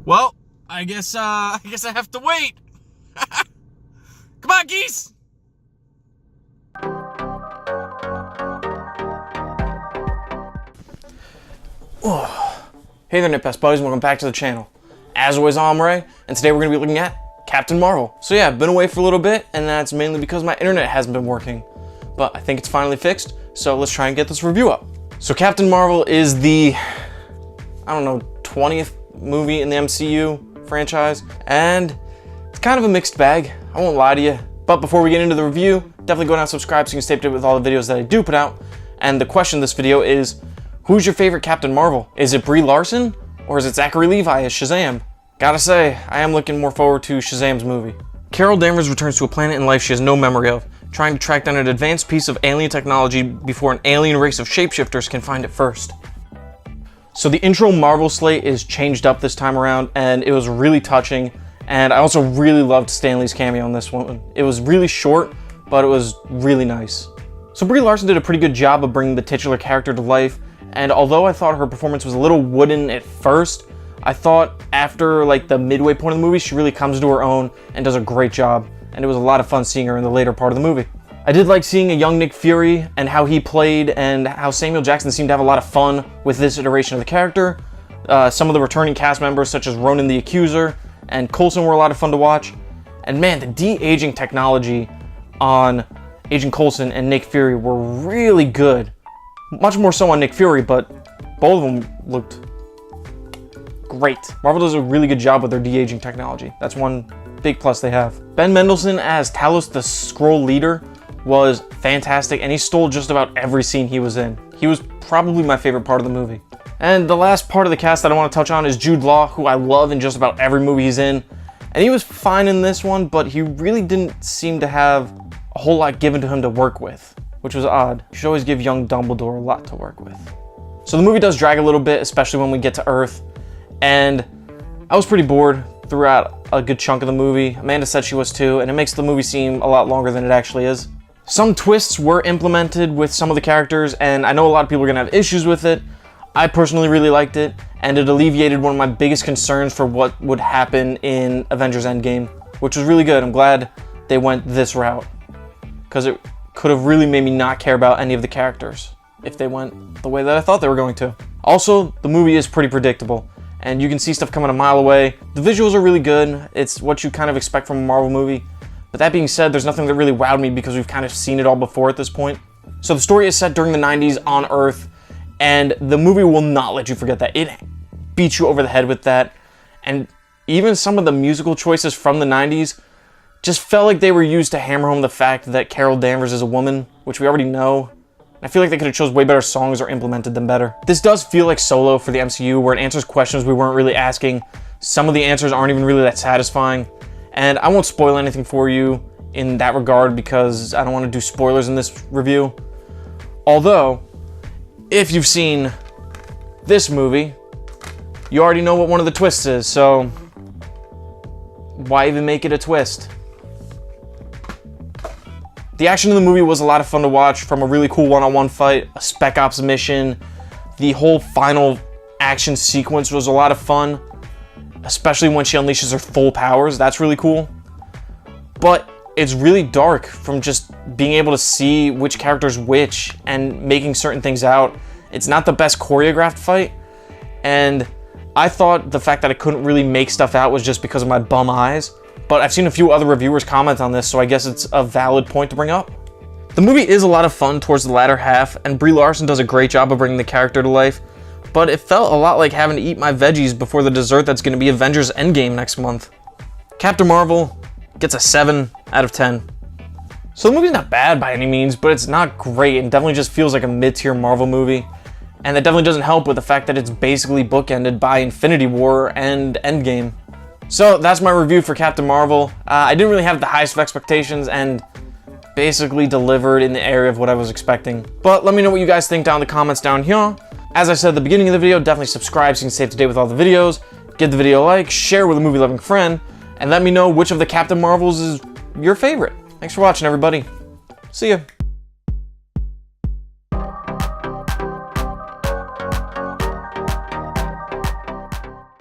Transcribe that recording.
Well, I guess I have to wait. Come on, geese! Hey there, Nip buddies, and welcome back to the channel. As always, I'm Ray, and today we're going to be looking at Captain Marvel. So yeah, I've been away for a little bit, and that's mainly because my internet hasn't been working. But I think it's finally fixed, so let's try and get this review up. So Captain Marvel is the, 20th movie in the MCU franchise, and it's kind of a mixed bag, I won't lie to you. But before we get into the review, definitely go down and subscribe so you can stay up to date with all the videos that I do put out. And the question of this video is, who's your favorite Captain Marvel? Is it Brie Larson, or is it Zachary Levi as Shazam? Gotta say, I am looking more forward to Shazam's movie. Carol Danvers returns to a planet in life she has no memory of, trying to track down an advanced piece of alien technology before an alien race of shapeshifters can find it first. So the intro Marvel slate is changed up this time around, and it was really touching, and I also really loved Stan Lee's cameo in this one. It was really short, but it was really nice. So Brie Larson did a pretty good job of bringing the titular character to life, and although I thought her performance was a little wooden at first, I thought after like the midway point of the movie, she really comes to her own and does a great job, and it was a lot of fun seeing her in the later part of the movie. I did like seeing a young Nick Fury and how he played, and how Samuel Jackson seemed to have a lot of fun with this iteration of the character. Some of the returning cast members such as Ronan the Accuser and Coulson were a lot of fun to watch. And man, the de-aging technology on Agent Coulson and Nick Fury were really good. Much more so on Nick Fury, but both of them looked great. Marvel does a really good job with their de-aging technology. That's one big plus they have. Ben Mendelsohn as Talos the Skrull leader was fantastic, and he stole just about every scene he was in. He was probably my favorite part of the movie. And the last part of the cast that I want to touch on is Jude Law, who I love in just about every movie he's in. And he was fine in this one, but he really didn't seem to have a whole lot given to him to work with, which was odd. You should always give young Dumbledore a lot to work with. So the movie does drag a little bit, especially when we get to Earth. And I was pretty bored throughout a good chunk of the movie. Amanda said she was too, and it makes the movie seem a lot longer than it actually is. Some twists were implemented with some of the characters, and I know a lot of people are gonna have issues with it. I personally really liked it, and it alleviated one of my biggest concerns for what would happen in Avengers Endgame, which was really good. I'm glad they went this route, because it could have really made me not care about any of the characters if they went the way that I thought they were going to. Also, the movie is pretty predictable, and you can see stuff coming a mile away. The visuals are really good. It's what you kind of expect from a Marvel movie. But that being said, there's nothing that really wowed me because we've kind of seen it all before at this point. So the story is set during the 90s on Earth, and the movie will not let you forget that. It beats you over the head with that. And even some of the musical choices from the 90s just felt like they were used to hammer home the fact that Carol Danvers is a woman, which we already know. I feel like they could have chose way better songs or implemented them better. This does feel like Solo for the MCU, where it answers questions we weren't really asking. Some of the answers aren't even really that satisfying. And I won't spoil anything for you in that regard because I don't want to do spoilers in this review. Although, if you've seen this movie, you already know what one of the twists is, so why even make it a twist? The action in the movie was a lot of fun to watch, from a really cool one-on-one fight, a Spec Ops mission. The whole final action sequence was a lot of fun, especially when she unleashes her full powers. That's really cool. But it's really dark from just being able to see which character's which and making certain things out. It's not the best choreographed fight, and I thought the fact that I couldn't really make stuff out was just because of my bum eyes. But I've seen a few other reviewers comment on this, so I guess it's a valid point to bring up. The movie is a lot of fun towards the latter half, and Brie Larson does a great job of bringing the character to life, but it felt a lot like having to eat my veggies before the dessert that's going to be Avengers Endgame next month. Captain Marvel gets a 7 out of 10. So the movie's not bad by any means, but it's not great, and definitely just feels like a mid-tier Marvel movie. And that definitely doesn't help with the fact that it's basically bookended by Infinity War and Endgame. So that's my review for Captain Marvel. I didn't really have the highest of expectations, and basically delivered in the area of what I was expecting. But let me know what you guys think down in the comments down here. As I said at the beginning of the video, definitely subscribe so you can stay up to date with all the videos. Give the video a like, share with a movie-loving friend, and let me know which of the Captain Marvels is your favorite. Thanks for watching, everybody. See ya.